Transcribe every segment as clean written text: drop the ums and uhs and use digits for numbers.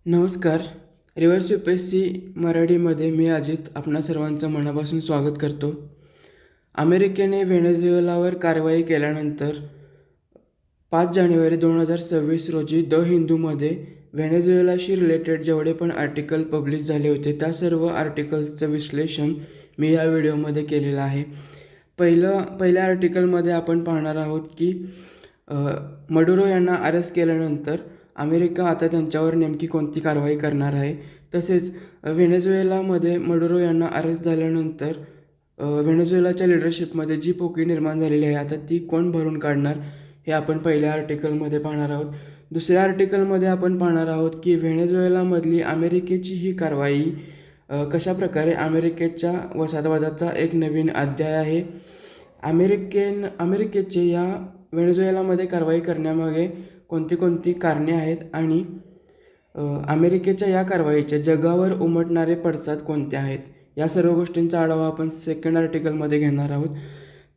नमस्कार. Reverse UPSC मराठीमध्ये मी अजित आपणा सर्वांचं मनापासून स्वागत करतो. अमेरिकेने व्हेनेझुएलावर कारवाई केल्यानंतर 5 जानेवारी 2026 रोजी द हिंदूमध्ये व्हेनेझुएलाशी रिलेटेड जेवढे पण आर्टिकल पब्लिश झाले होते त्या सर्व आर्टिकल्सचं विश्लेषण मी या व्हिडिओमध्ये केलेलं आहे. पहिल्या आर्टिकलमध्ये आपण पाहणार आहोत की मडुरो यांना अरेस्ट केल्यानंतर अमेरिका आता त्यांच्यावर नेमकी कोणती कारवाई करणार आहे. तसेच व्हेनेझुएलामध्ये मडुरो यांना अरेस्ट झाल्यानंतर व्हेनेझुएलाच्या लिडरशिपमध्ये जी पोकळी निर्माण झालेली आहे आता ती कोण भरून काढणार हे आपण पहिल्या आर्टिकलमध्ये पाहणार आहोत. दुसऱ्या आर्टिकलमध्ये आपण पाहणार आहोत की व्हेनेझुएलामधली अमेरिकेची ही कारवाई कशाप्रकारे अमेरिकेच्या वसाहतवादाचा एक नवीन अध्याय आहे. अमेरिकेचे या व्हेनेझुएलामध्ये कारवाई करण्यामागे कोणती कारणे आहेत आणि अमेरिकेच्या या कारवाईचे जगावर उमटणारे पडसाद कोणते आहेत या सर्व गोष्टींचा आढावा आपण सेकंड आर्टिकलमध्ये घेणार आहोत.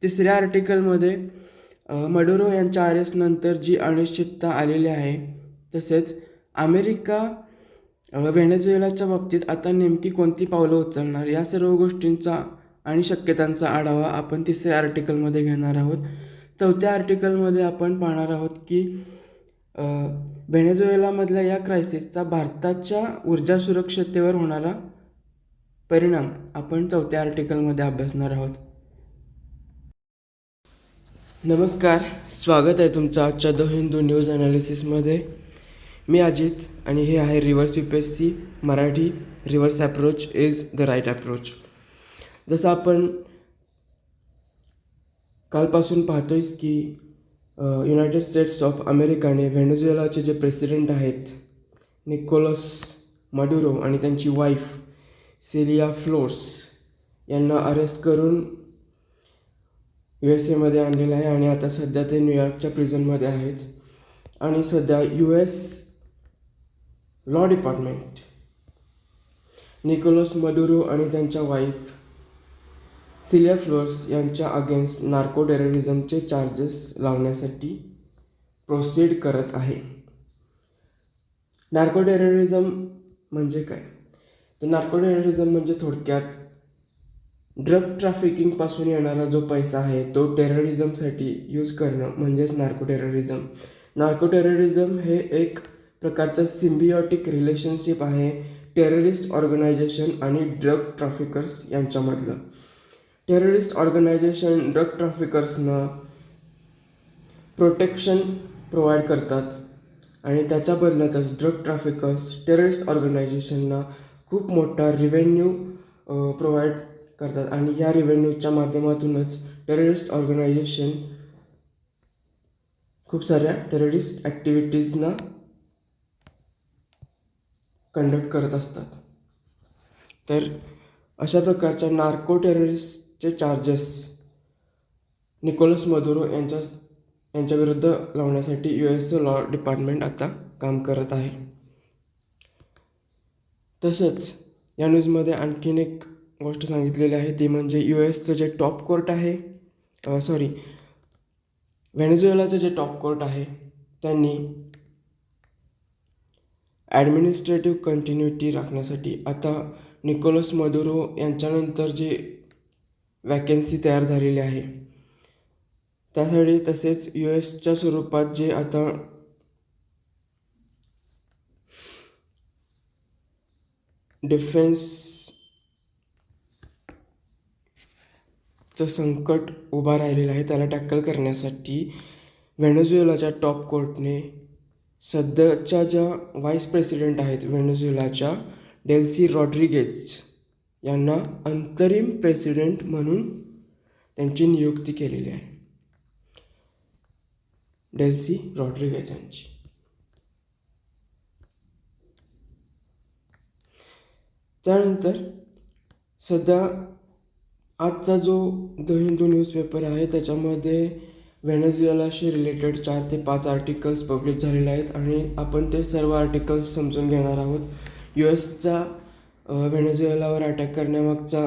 तिसऱ्या आर्टिकलमध्ये मडुरो यांच्या अरेस्टनंतर जी अनिश्चितता आलेली आहे तसेच अमेरिका व्हेनेझुएलाच्या बाबतीत आता नेमकी कोणती पावलं उचलणार या सर्व गोष्टींचा आणि शक्यतांचा आढावा आपण तिसऱ्या आर्टिकलमध्ये घेणार आहोत. चौथ्या आर्टिकलमध्ये आपण पाहणार आहोत की व्हेनेझुएलामधल्या या क्रायसिसचा भारताच्या ऊर्जा सुरक्षिततेवर होणारा परिणाम आपण चौथ्या आर्टिकलमध्ये अभ्यासणार आहोत. नमस्कार, स्वागत आहे तुमचं आजच्या द हिंदू न्यूज ॲनालिसिसमध्ये. मी अजित आणि हे आहे reverse UPSC Marathi. Reverse approach is the right approach. जसं आपण कालपासून पाहतोयच की युनायटेड स्टेट्स ऑफ अमेरिकाने व्हेनेझुएलाचे जे प्रेसिडेंट आहेत निकोलस मडुरो आणि त्यांची वाईफ सिलिया फ्लोर्स यांना अरेस्ट करून USA आणलेलं आहे आणि आता सध्या ते न्यूयॉर्कच्या प्रिझनमध्ये आहेत. आणि सध्या US law department Nicolas Maduro आणि त्यांच्या वाईफ सिलिया फ्लोर्स यांच्या अगेन्स्ट नार्को टेररिझमचे चार्जेस लावण्यासाठी प्रोसीड करत आहे. नार्को टेररिझम म्हणजे काय? तर नार्को टेररिझम म्हणजे थोडक्यात ड्रग ट्रॅफिकिंगपासून येणारा जो पैसा आहे तो टेररिझमसाठी यूज करणं म्हणजेच नार्को टेररिझम. नार्को टेररिझम हे एक प्रकारचं सिम्बियोटिक रिलेशनशिप आहे टेररिस्ट ऑर्गनायझेशन आणि ड्रग ट्रॅफिकर्स यांच्यामधलं. टेररिस्ट ऑर्गनायझेशन ड्रग ट्रॅफिकर्सना प्रोटेक्शन प्रोव्हाइड करतात आणि त्याच्या बदल्यातच ड्रग ट्रॅफिकर्स टेररिस्ट ऑर्गनायझेशनना खूप मोठा रिव्हेन्यू प्रोव्हाइड करतात आणि या रिव्हेन्यूच्या माध्यमातूनच टेररिस्ट ऑर्गनायझेशन खूप साऱ्या टेररिस्ट ॲक्टिव्हिटीजना कंडक्ट करत असतात. तर अशा प्रकारच्या नार्को टेररिस्टचे चार्जेस निकोलस मडुरो यांच्याविरुद्ध लावण्यासाठी US लॉ डिपार्टमेंट आता काम करत आहे. तसंच या न्यूजमध्ये आणखीन एक गोष्ट सांगितलेली आहे ती म्हणजे USचं जे टॉप कोर्ट आहे व्हेनेझुएलाचं जे टॉप कोर्ट आहे त्यांनी ॲडमिनिस्ट्रेटिव्ह कंटिन्युटी राखण्यासाठी आता निकोलस मडुरो यांच्यानंतर जे वॅकन्सी तयार झालेली आहे त्यासाठी तसेच USच्या स्वरूपात जे आता डिफेन्सचं संकट उभा राहिलेलं आहे त्याला टॅकल करण्यासाठी व्हेनेझुएलाच्या टॉप कोर्टने सध्याच्या ज्या व्हाईस प्रेसिडेंट आहेत व्हेनेझुएलाच्या डेल्सी रॉड्रिगेज यांना अंतरिम प्रेसिडेंट म्हणून त्यांची नियुक्ती केलेली आहे. डेल्सी रॉड्रिगेज यांची. त्यानंतर सध्या आजचा जो द हिंदू न्यूजपेपर आहे त्याच्यामध्ये व्हेनेझुएलाशी रिलेटेड 4 ते 5 आर्टिकल्स पब्लिश झालेले आहेत आणि आपण ते सर्व आर्टिकल्स समजून घेणार आहोत. USचा व्हेनेझुएलावर अटॅक करण्यामागचा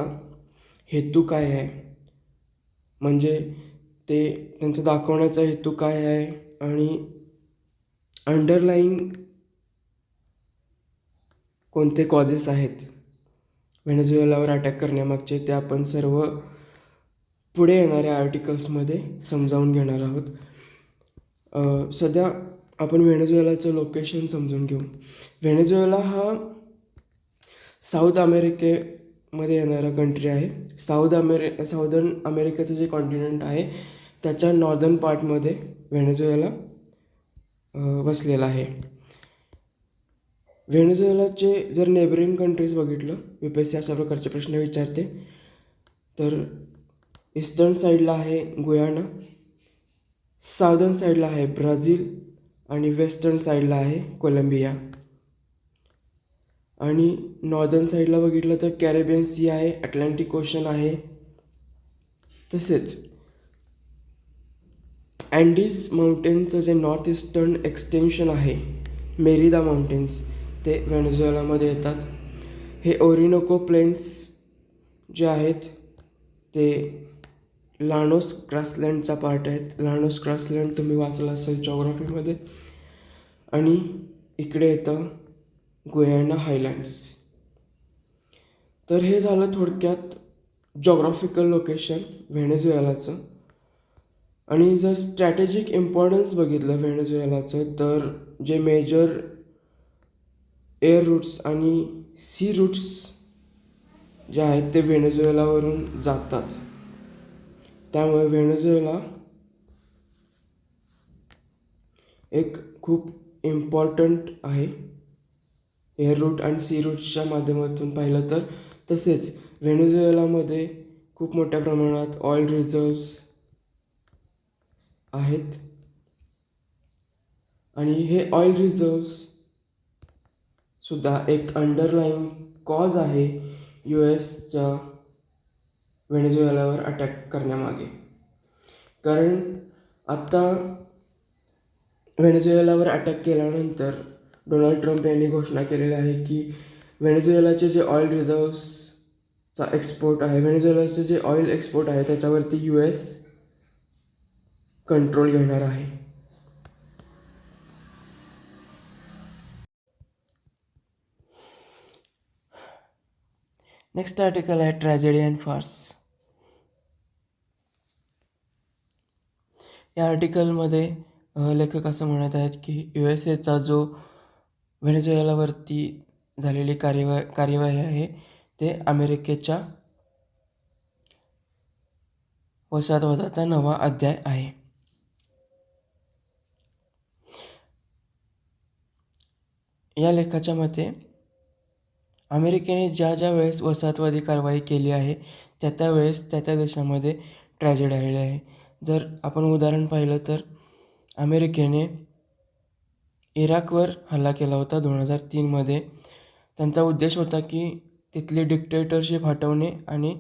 हेतू काय आहे म्हणजे ते त्यांचा दाखवण्याचा हेतू काय आहे आणि अंडरलाईंग कोणते कॉजेस आहेत व्हेनेझुएलावर अटॅक करण्यामागचे, ते आपण सर्व पुढे येणाऱ्या आर्टिकल्समध्ये समजावून घेणार आहोत. सध्या आपण व्हेनेझुएलाचं लोकेशन समजून घेऊ. व्हेनेझुएला हा साऊथ अमेरिकेमध्ये येणारा कंट्री आहे. साऊदर्न अमेरिकेचं जे कॉन्टिनेंट आहे त्याच्या नॉर्दर्न पार्टमध्ये व्हेनेझुएला वसलेला आहे. व्हेनेझुएलाचे जर नेबरिंग कंट्रीज बघितलं, UPSC अशा प्रकारचे प्रश्न विचारते, तर ईस्टर्न साईडला आहे गुयाना, साऊदर्न साईडला आहे ब्राझील आणि वेस्टर्न साईडला आहे कोलंबिया. आणि नॉर्दर्न साईडला बघितलं तर कॅरेबियन सी आहे, अटलांटिक ओशन आहे. तसेच अँडीज माउंटेनचं जे नॉर्थ ईस्टर्न एक्सटेन्शन आहे, मेरिदा माउंटेन्स, ते व्हेनेझुएलामध्ये येतात. हे ओरिनोको प्लेन्स जे आहेत ते लानोस ग्रासलँडचा पार्ट आहेत. लानोस ग्रासलँड तुम्ही वाचलं असेल जॉग्राफीमध्ये. आणि इकडे येतं गुयाना हायलँड्स. तर हे झालं थोडक्यात जॉग्राफिकल लोकेशन व्हेनेझुएलाचं. आणि जर स्ट्रॅटेजिक इम्पॉर्टन्स बघितलं व्हेनेझुएलाचं, तर जे मेजर एअर रूट्स आणि सी रूट्स जे आहेत ते व्हेनेझुएलावरून जातात. त्यामुळे व्हेनेझुएला एक खूप इम्पॉर्टंट आहे एअर रूट आणि सी रूट्सच्या माध्यमातून पाहिलं तर. तसेच व्हेनेझुएलामध्ये खूप मोठ्या प्रमाणात ऑइल रिझर्व्स आहेत. आणि हे ऑइल रिझर्व्स सुद्धा एक अंडरलाईन कॉज आहे USच्या व्हेनेझुएलावर अटॅक करण्यामागे. कारण आत्ता व्हेनेझुएलावर अटॅक केल्यानंतर डोनाल्ड ट्रम्प यांनी घोषणा केलेली आहे की व्हेनेझुएलाचे जे ऑइल रिझर्व्सचा एक्सपोर्ट आहे, व्हेनेझुएलाचे जे ऑइल एक्सपोर्ट आहे त्याच्यावरती US कंट्रोल घेणार आहे. नेक्स्ट आर्टिकल आहे ट्रॅजेडी अँड फार्स. या आर्टिकलमध्ये लेखक असं म्हणत आहेत की USAचा जो व्हेनेझुएलावरती झालेली कार्यवाही आहे ते अमेरिकेच्या वसाहतवादाचा नवा अध्याय आहे. या लेखाच्या मते अमेरिकेने ज्या वेळेस वसाहतवादी कारवाई केली आहे त्या वेळेस त्या देशामध्ये ट्रॅजेडी आलेली आहे. जर आपण उदाहरण पाहिलं तर अमेरिकेने इराकवर हल्ला केला होता 2003मध्ये. त्यांचा उद्देश होता की तिथली डिक्टेटरशिप हटवणे आणि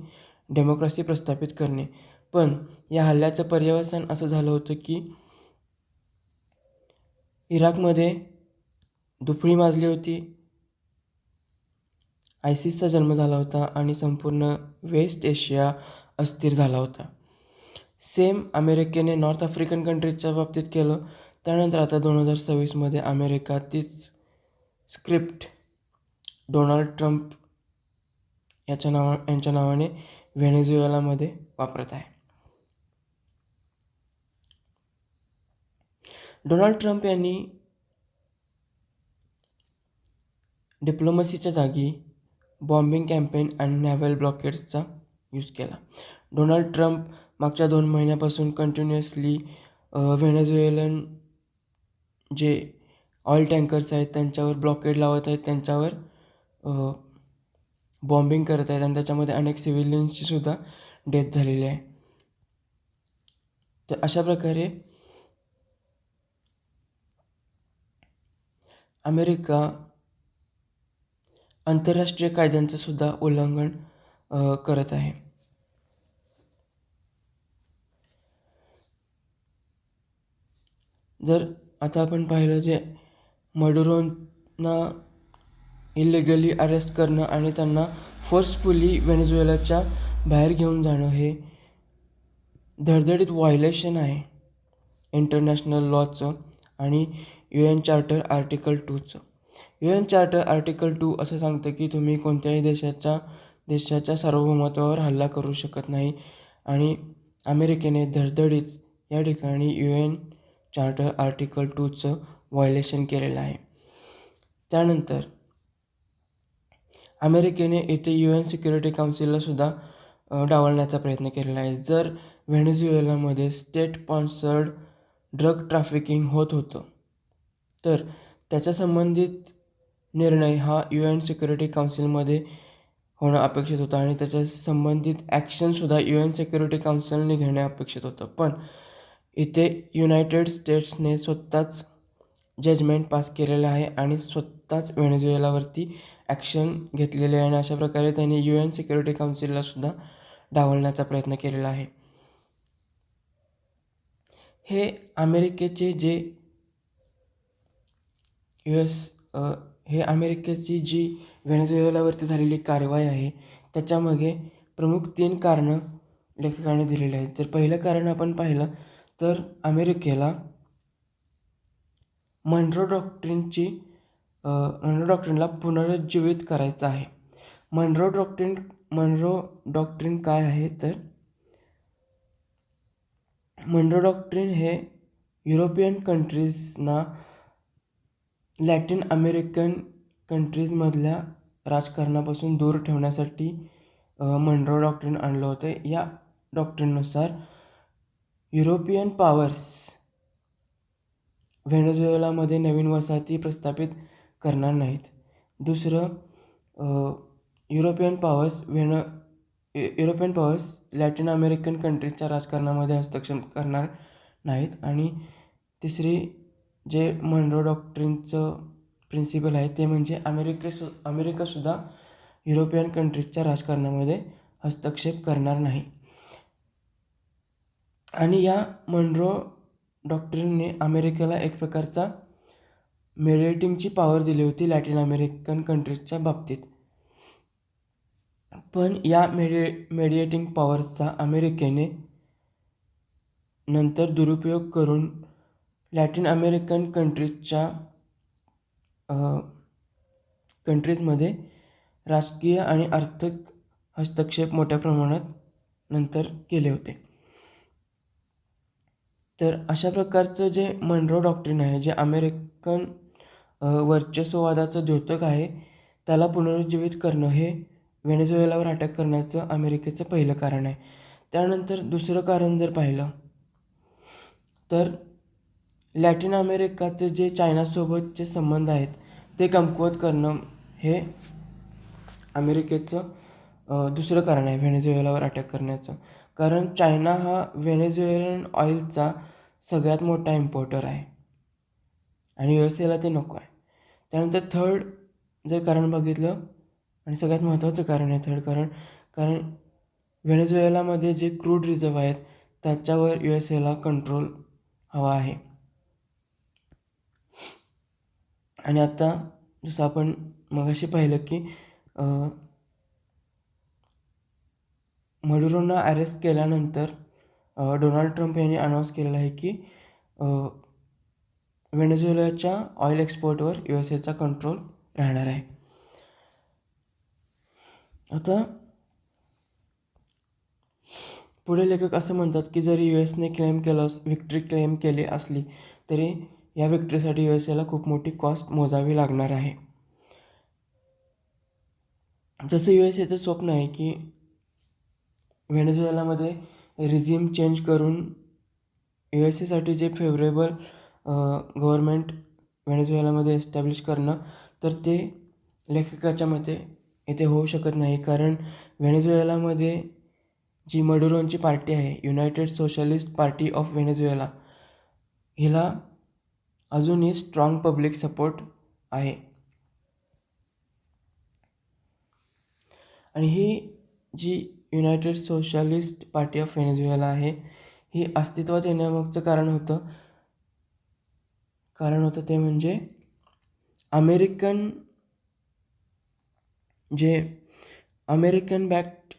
डेमोक्रेसी प्रस्थापित करणे. पण या हल्ल्याचं पर्यवसान असं झालं होतं की इराकमध्ये दुफळी माजली होती, ISISचा जन्म झाला होता आणि संपूर्ण वेस्ट एशिया अस्थिर झाला होता. सेम अमेरिकेने नॉर्थ आफ्रिकन कंट्रीजच्या बाबतीत केलं. त्यानंतर आता 2026मध्ये अमेरिका तीच स्क्रिप्ट डोनाल्ड ट्रम्प यांच्या नावाने व्हेनेझुएलामध्ये वापरत आहे. डोनाल्ड ट्रम्प यांनी डिप्लोमसीच्या जागी बॉम्बिंग कॅम्पेन आणि नॅव्हल ब्लॉकेड्सचा यूज केला. डोनाल्ड ट्रम्प मागच्या 2 महिन्यापासून कंटिन्युअसली व्हेनेझुएलन जे ऑइल टँकर्स आहेत त्यांच्यावर ब्लॉकेड लावत आहेत, त्यांच्यावर बॉम्बिंग करत आहेत आणि त्याच्यामध्ये अनेक सिव्हिलियन्सची सुद्धा डेथ झालेली आहे. तर अशा प्रकारे अमेरिका आंतरराष्ट्रीय कायद्यांचं सुद्धा उल्लंघन करत आहे. जर आता आपण पाहिलं जे मडुरोंना इलिगली अरेस्ट करणं आणि त्यांना फोर्सफुली व्हेनेझुएलाच्या बाहेर घेऊन जाणं हे धडधडीत व्हायलेशन आहे इंटरनॅशनल लॉचं आणि UN चार्टर आर्टिकल 2चं. UN चार्टर आर्टिकल 2 असं सांगतं की तुम्ही कोणत्याही देशाच्या सार्वभौमत्वावर हल्ला करू शकत नाही आणि अमेरिकेने धडधडीत या ठिकाणी UN चार्टर आर्टिकल 2चं व्हायोलेशन केलेलं आहे. त्यानंतर अमेरिकेने येथे UN सिक्युरिटी काउन्सिलला सुद्धा डावलण्याचा प्रयत्न केलेला आहे. जर व्हेनेझुएलामध्ये स्टेट स्पॉन्सर्ड ड्रग ट्रॅफिकिंग होत होतं तर त्याच्या संबंधित निर्णय हा UN सिक्युरिटी काउन्सिलमध्ये होणं अपेक्षित होतं आणि त्याच्या संबंधित ॲक्शनसुद्धा UN सिक्युरिटी काउन्सिलने घेणं अपेक्षित होतं. पण इथे युनायटेड स्टेट्सने स्वतःच जजमेंट पास केलेलं आहे आणि स्वतःच व्हेनेझुएलावरती ॲक्शन घेतलेले आहे आणि अशा प्रकारे त्यांनी UN सिक्युरिटी काउन्सिललासुद्धा डावलण्याचा प्रयत्न केलेला आहे. हे अमेरिकेचे जे हे अमेरिकेची जी व्हेनेझुएलावरती झालेली कारवाई आहे त्याच्यामागे प्रमुख 3 कारणं लेखकाने दिलेली आहेत. जर पहिलं कारण आपण पाहिलं तर अमेरिकेला मनरो डॉक्ट्रिनला पुनरुज्जीवित करायचं आहे. मनरो डॉक्ट्रिन काय आहे तर मनरो डॉक्ट्रिन हे युरोपियन कंट्रीजना लॅटिन अमेरिकन कंट्रीजमधल्या राजकारणापासून दूर ठेवण्यासाठी मनरो डॉक्ट्रिन आणलं होतं. या डॉक्ट्रिननुसार युरोपियन पॉवर्स व्हेनेझुएलामध्ये नवीन वसाहती प्रस्थापित करणार नाहीत. दुसरं, युरोपियन पॉवर्स लॅटिन अमेरिकन कंट्रीजच्या राजकारणामध्ये हस्तक्षेप करणार नाहीत. आणि तिसरी जे मनरो डॉक्ट्रिनचं प्रिन्सिपल आहे ते म्हणजे अमेरिकासुद्धा युरोपियन कंट्रीजच्या राजकारणामध्ये हस्तक्षेप करणार नाही. आणि या मनरो डॉक्ट्रिनने अमेरिकेला एक प्रकारचा मेडिएटिंगची पॉवर दिली होती लॅटिन अमेरिकन कंट्रीजच्या बाबतीत. पण या मेडिएटिंग पॉवरचा अमेरिकेने नंतर दुरुपयोग करून लॅटिन अमेरिकन कंट्रीजमध्ये राजकीय आणि आर्थिक हस्तक्षेप मोठ्या प्रमाणात नंतर केले होते. तर अशा प्रकारचं जे मनरो डॉक्ट्रिन आहे, जे अमेरिकन वर्चस्ववादाचं द्योतक आहे, त्याला पुनरुज्जीवित करणं हे व्हेनेझुएलावर अटॅक करण्याचं अमेरिकेचं पहिलं कारण आहे. त्यानंतर दुसरं कारण जर पाहिलं तर लॅटिन अमेरिकाचे जे चायनासोबतचे संबंध आहेत ते कमकुवत करणं हे अमेरिकेचं दुसरं कारण आहे व्हेनेझुएलावर अटॅक करण्याचं. कारण चायना हा व्हेनेझुएलन ऑइलचा सगळ्यात मोठा इम्पोर्टर आहे आणि USAला ते नको आहे. त्यानंतर थर्ड जर कारण बघितलं आणि सगळ्यात महत्त्वाचं कारण आहे थर्ड कारण व्हेनेझुएलामध्ये जे क्रूड रिझर्व आहेत त्याच्यावर USAला कंट्रोल हवा आहे. आणि आता जसं आपण मगाशी पाहिलं की मडुरोंना अरेस्ट केल्यानंतर डोनाल्ड ट्रम्प यांनी अनाऊन्स केलेलं आहे की व्हेनेझुएलाच्या ऑइल एक्सपोर्टवर USAचा कंट्रोल राहणार आहे. आता पुढे लेखक असं म्हणतात की जरी USने विक्ट्री क्लेम केली असली तरी या विक्ट्रीसाठी USAला खूप मोठी कॉस्ट मोजावी लागणार आहे. जसं USAचं स्वप्न आहे की व्हेनेझुएलामध्ये रिझिम चेंज करून USAसाठी जे फेवरेबल गव्हर्मेंट व्हेनेझुएलामध्ये एस्टॅब्लिश करणं, तर ते लेखकाच्या मते इथे होऊ शकत नाही. कारण व्हेनेझुएलामध्ये जी मडुरोंची पार्टी आहे, United Socialist Party of Venezuela, हिला अजूनही स्ट्रॉंग पब्लिक सपोर्ट आहे. आणि ही जी United Socialist Party of Venezuela आहे ही अस्तित्वात येण्यामागचं कारण होतं ते म्हणजे अमेरिकन बॅक्ड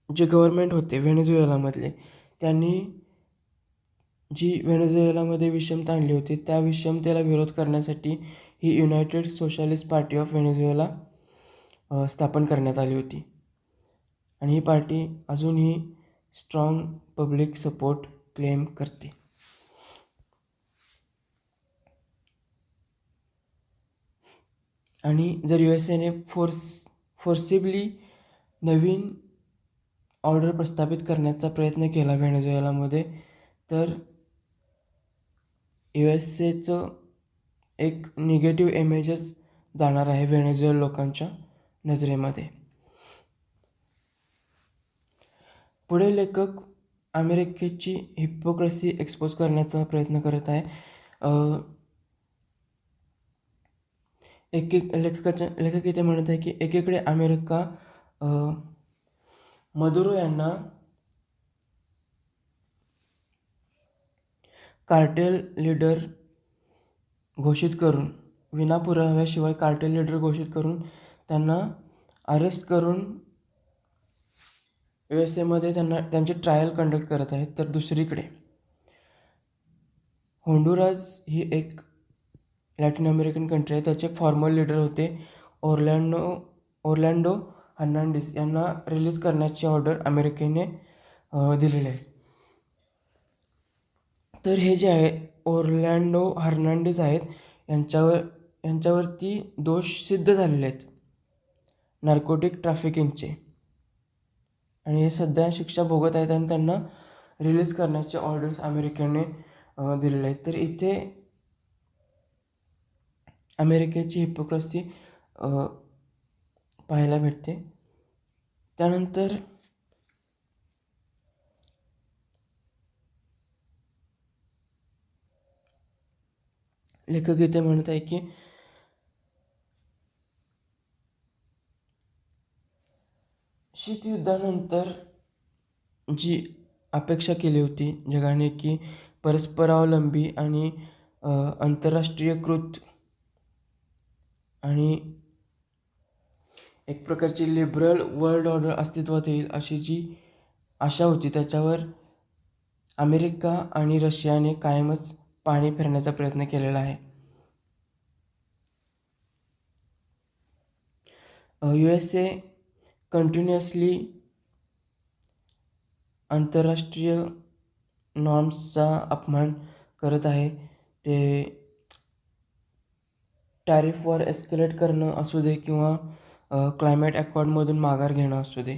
जे गव्हर्मेंट होते व्हेनेझुएलामधले, त्यांनी जी व्हेनेझुएलामध्ये विषमता आणली होती त्या विषमतेला विरोध करण्यासाठी ही United Socialist Party of Venezuela स्थापन करण्यात आली होती. आणि ही पार्टी अजूनही स्ट्रॉंग पब्लिक सपोर्ट क्लेम करते. आणि जर USA ने फोर्सिबली नवीन ऑर्डर प्रस्थापित करण्याचा प्रयत्न केला व्हेनेझुएलामध्ये, तर USAचं एक निगेटिव्ह इमेजच जाणार आहे व्हेनेझुएला लोकांच्या नजरेमध्ये. पुढे लेखक अमेरिकेची हिपोक्रसी एक्सपोज करण्याचा प्रयत्न करत आहे. लेखक इथे म्हणत आहे की एकीकडे अमेरिका मदुरो यांना कार्टेल लीडर घोषित करून, विनापुराव्याशिवाय कार्टेल लीडर घोषित करून त्यांना अरेस्ट करून USA त्यांची ट्रायल कंडक्ट करत आहेत. तर दुसरीकडे होंडुरास ही एक लॅटिन अमेरिकन कंट्री आहे. त्याचे फॉर्मर लीडर होते ओरलँडो हर्नांडिस यांना रिलीज करण्याची ऑर्डर अमेरिकेने दिलेली आहे. तर हे जे आहे ओरलँडो हर्नांडिस आहेत यांच्यावरती दोष सिद्ध झालेले आहेत नार्कोटिक ट्रॅफिकिंगचे, आणि हे सध्या शिक्षा भोगत आहेत आणि त्यांना रिलीज करण्याचे ऑर्डर्स अमेरिकेने दिलेले आहेत. तर इथे अमेरिकेची हिपोक्रसी पाहायला भेटते. त्यानंतर लेखक इथे म्हणत आहे की शीतयुद्धानंतर जी अपेक्षा केली होती जगाने की परस्परावलंबी आणि आंतरराष्ट्रीयकृत आणि एक प्रकारची लिबरल वर्ल्ड ऑर्डर अस्तित्वात येईल अशी जी आशा होती, त्याच्यावर अमेरिका आणि रशियाने कायमच पाणी फिरण्याचा प्रयत्न केलेला आहे. USA कंटिन्युअसली आंतरराष्ट्रीय नॉर्म्सचा अपमान करत आहे. ते टॅरिफवर एस्केलेट करणं असू दे किंवा क्लायमेट अकॉर्डमधून माघार घेणं असू दे.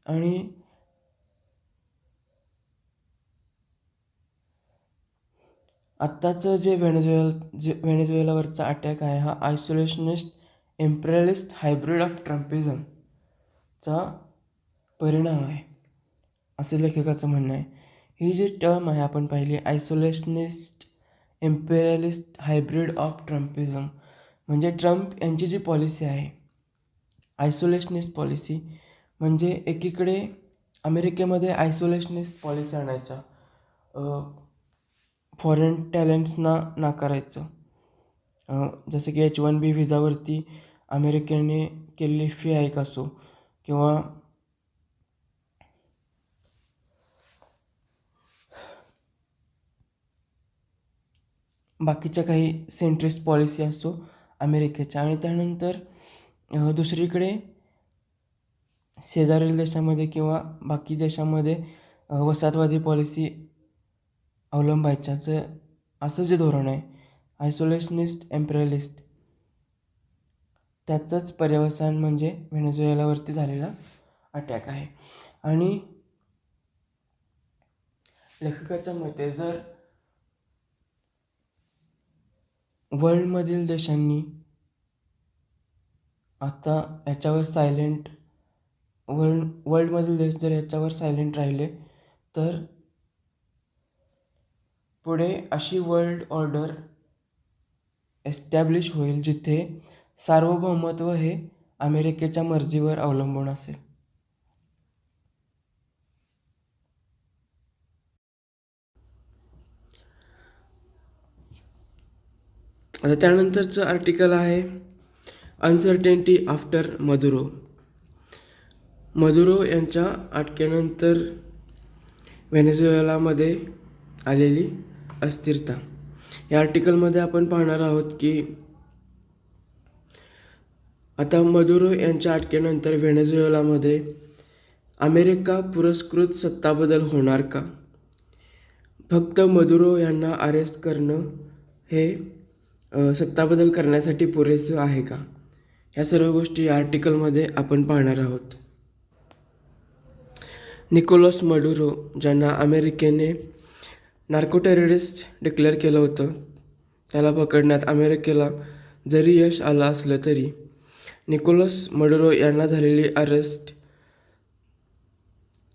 आणि आत्ताचं जे व्हेनेझुएलावरचा अटॅक आहे हा आयसोलेशनिस्ट इम्पेरियलिस्ट हायब्रिड ऑफ ट्रम्पिझमचा परिणाम आहे असं लेखकाचं म्हणणं आहे. ही जी टर्म आहे आपण पाहिली, आयसोलेशनिस्ट इम्पेरियलिस्ट हायब्रिड ऑफ ट्रम्पिझम, म्हणजे ट्रम्प यांची जी पॉलिसी आहे आयसोलेशनिस्ट पॉलिसी, म्हणजे एकीकडे अमेरिकेमध्ये आयसोलेशनिस्ट पॉलिसी आणायच्या, फॉरेन टॅलेंट्सना नाकारायचं, जसं की H-1B व्हिजावरती अमेरिकेने केलेली फी हाईक असो किंवा बाकीच्या काही सेंट्रिस्ट पॉलिसी असो अमेरिकेच्या. आणि त्यानंतर दुसरीकडे शेजारील देशामध्ये किंवा बाकी देशामध्ये वसाहतवादी पॉलिसी अवलंबायच्याचं असं जे धोरण आहे आयसोलेशनिस्ट इम्पेरियलिस्ट, त्याचंच पर्यवसान म्हणजे व्हेनेझुएलावरती झालेला अटॅक आहे. आणि लेखकाच्या मते जर वर्ल्डमधील देशांनी आता याच्यावर वर्ल्डमधील देश जर याच्यावर सायलेंट राहिले तर पुढे अशी वर्ल्ड ऑर्डर एस्टॅब्लिश होईल जिथे सार्वभौमत्व हे अमेरिकेच्या मर्जीवर अवलंबून असेल. आता त्यानंतरचं आर्टिकल आहे अनसर्टेनिटी आफ्टर मदुरो. मदुरो यांच्या अटकेनंतर व्हेनेझुएलामध्ये आलेली अस्थिरता. या आर्टिकलमध्ये आपण पाहणार आहोत की आता मदुरो यांच्या अटकेनंतर व्हेनेझुएलामध्ये अमेरिका पुरस्कृत सत्ताबदल होणार का? फक्त मदुरो यांना अरेस्ट करणं हे सत्ताबदल करण्यासाठी पुरेसं आहे का? या सर्व गोष्टी या आर्टिकलमध्ये आपण पाहणार आहोत. निकोलस मडुरो, ज्यांना अमेरिकेने नार्को टेररिस्ट डिक्लेअर केलं होतं, त्याला पकडण्यात अमेरिकेला जरी यश आलं असलं तरी निकोलस मडुरो यांना झालेली अरेस्ट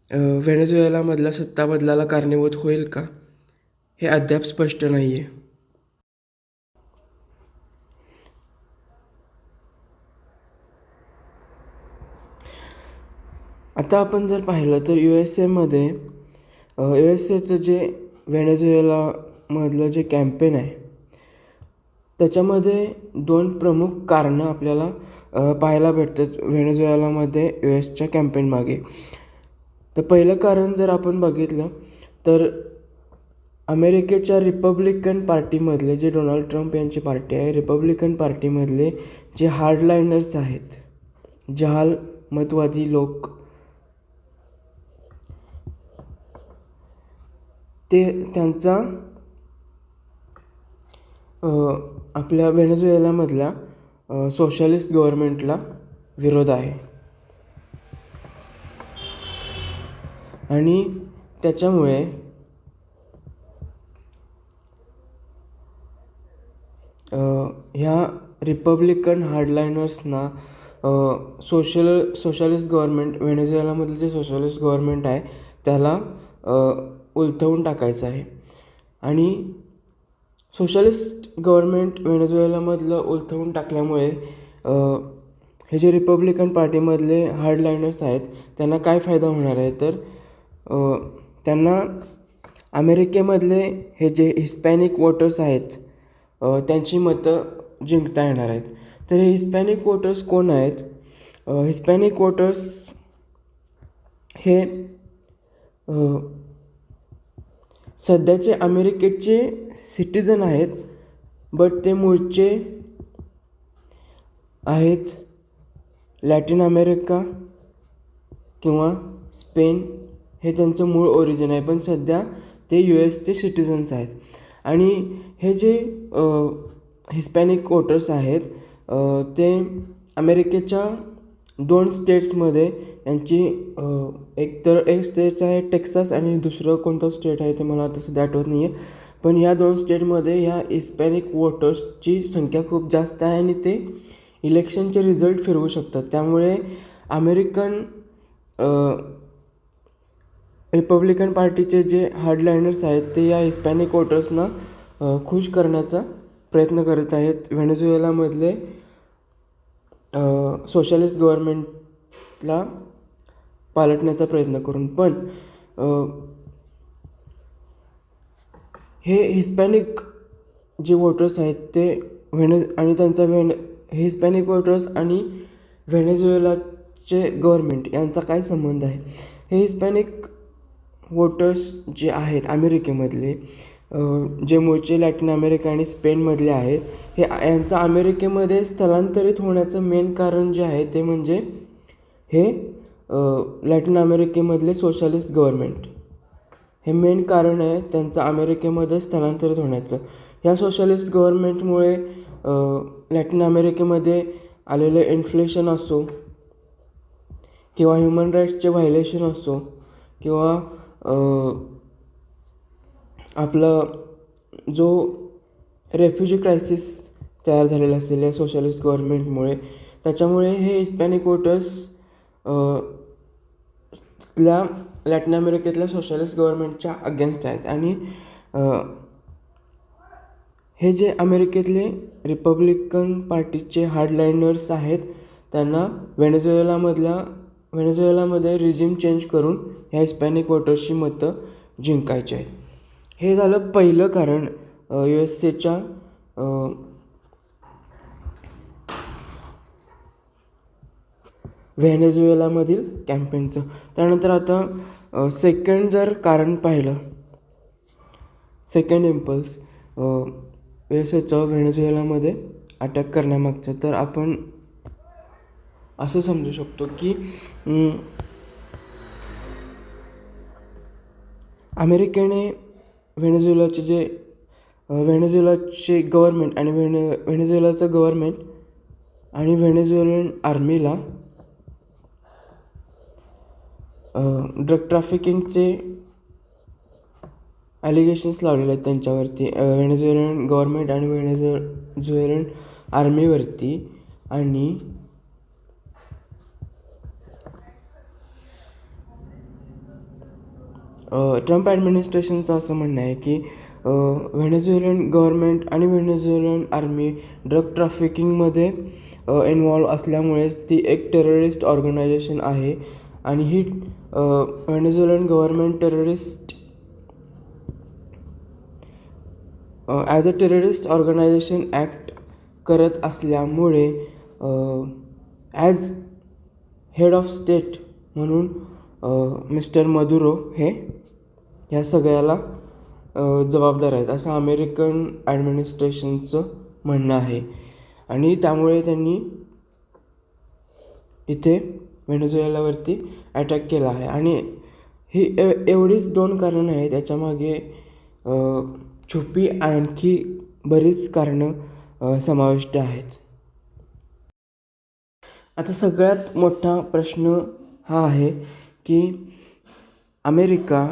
व्हेनेझुएलामधल्या सत्ताबदलाला कारणीभूत होईल का, हे अद्याप स्पष्ट नाही आहे. आता आपण जर पाहिलं तर यू एस एचं जे व्हेनेझुएलामधलं जे कॅम्पेन आहे त्याच्यामध्ये 2 प्रमुख कारणं आपल्याला पाहायला भेटतात व्हेनेझुएलामध्ये यू एसच्या कॅम्पेन मागे. तर पहिलं कारण जर आपण बघितलं तर अमेरिकेच्या रिपब्लिकन पार्टीमधले जे डोनाल्ड ट्रम्प यांची पार्टी आहे, रिपब्लिकन पार्टीमधले जे हार्डलाइनर्स आहेत, जहालमतवादी लोक, ते त्यांचा आपल्या व्हेनेझुएलामधल्या सोशलिस्ट गव्हर्नमेंटला विरोध आहे आणि त्याच्यामुळे ह्या रिपब्लिकन हार्डलाइनर्सना सोशलिस्ट गव्हर्नमेंट, व्हेनेझुएलामधलं जे सोशलिस्ट गव्हर्नमेंट आहे त्याला उलथवून टाकायचं आहे. आणि सोशलिस्ट गव्हर्नमेंट व्हेनेझुएलामधलं उलथवून टाकल्यामुळे हे जे रिपब्लिकन पार्टीमधले हार्डलाइनर्स आहेत त्यांना काय फायदा होणार आहे, तर त्यांना अमेरिकेमधले हे जे हिस्पॅनिक वोटर्स आहेत त्यांची मतं जिंकता येणार आहेत. तर हे हिस्पॅनिक वोटर्स कोण आहेत? हिस्पॅनिक वोटर्स हे सध्याचे अमेरिकेचे सिटिझन आहेत, बट ते मूळचे आहेत लॅटिन अमेरिका किंवा स्पेन, हे त्यांचं मूळ ओरिजिन आहे, पण सध्या ते यू एसचे सिटिझन्स आहेत. आणि हे जे हिस्पॅनिक वोटर्स आहेत ते अमेरिकेच्या 2 स्टेट्समध्ये यांची एक स्टेट आहे टेक्सास आणि दुसरं कोणतं स्टेट आहे ते मला आता सध्या आठवत नाही आहे, पण ह्या 2 स्टेटमध्ये ह्या हिस्पॅनिक वोटर्सची संख्या खूप जास्त आहे आणि ते इलेक्शनचे रिझल्ट फिरवू शकतात. त्यामुळे अमेरिकन रिपब्लिकन पार्टीचे जे हार्डलाइनर्स आहेत ते या हिस्पॅनिक वोटर्सना खुश करण्याचा प्रयत्न करत आहेत व्हेनेझुएलामधले सोशलिस्ट गव्हर्नमेंटला पालटण्याचा प्रयत्न करून. पण हे हिस्पॅनिक जे वोटर्स आहेत ते हिस्पॅनिक वोटर्स आणि व्हेनेझुएलाचे गव्हर्नमेंट यांचा काय संबंध आहे? हे हिस्पॅनिक वोटर्स जे आहेत अमेरिकेमधले, जे मूळचे लॅटिन अमेरिका आणि स्पेनमधले आहेत, हे यांचं अमेरिकेमध्ये स्थलांतरित होण्याचं मेन कारण जे आहे ते म्हणजे हे लॅटिन अमेरिकेमधले सोशलिस्ट गव्हर्नमेंट, हे मेन कारण आहे त्यांचं अमेरिकेमध्ये स्थलांतरित होण्याचं. ह्या सोशलिस्ट गव्हर्नमेंटमुळे लॅटिन अमेरिकेमध्ये आलेलं इन्फ्लेशन असो किंवा ह्युमन राईट्सचे व्हायलेशन असो किंवा आपलं जो रेफ्युजी क्रायसिस तयार झालेला असेल या सोशलिस्ट गव्हर्नमेंटमुळे, त्याच्यामुळे हे हिस्पॅनिक वोटर्स लॅटिन अमेरिकेतल्या सोशलिस्ट गव्हर्नमेंटच्या अगेन्स्ट आहेत. आणि हे जे अमेरिकेतले रिपब्लिकन पार्टीचे हार्डलाइनर्स आहेत त्यांना व्हेनेझुएलामध्ये रिजिम चेंज करून ह्या हिस्पॅनिक वोटर्सची मतं जिंकायची आहेत. हे झालं पहिलं कारण यू एस एच्या व्हेनेझुएलामधील कॅम्पेनचं. त्यानंतर आता सेकंड जर कारण पाहिलं, सेकंड इम्पल्स USA व्हेनेझुएलामध्ये अटॅक करण्यामागचं, तर आपण असं समजू शकतो की अमेरिकेने व्हेनेझुएलाचे गव्हर्मेंट आणि व्हेनेझुएलाचं गव्हर्मेंट आणि व्हेनेझुएलन आर्मीला ड्रग ट्रॅफिकिंगचे ॲलिगेशन्स लावलेले आहेत त्यांच्यावरती, व्हेनेझुएलन गव्हर्मेंट आणि व्हेनेझुएलन आर्मीवरती. आणि ट्रम्प ॲडमिनिस्ट्रेशनचं असं म्हणणं आहे की व्हेनेझुएलन गव्हर्मेंट आणि व्हेनेझुएलन आर्मी ड्रग ट्रॅफिकिंगमध्ये इन्व्हॉल्व असल्यामुळेच ती एक टेररिस्ट ऑर्गनायझेशन आहे. आणि ही Venezuelan government as a terrorist organisation act करत असल्यामुळे ॲज हेड ऑफ स्टेट म्हणून मिस्टर मदुरो हे ह्या सगळ्याला जबाबदार आहेत, असं अमेरिकन ॲडमिनिस्ट्रेशनचं म्हणणं आहे. आणि त्यामुळे त्यांनी इथे व्हेनेझुएलावरती अटॅक केला आहे. आणि ही एवढीच 2 कारणं आहेत, त्याच्यामागे छुपी आणखी बरीच कारणं समाविष्ट आहेत. आता सगळ्यात मोठा प्रश्न हा आहे की अमेरिका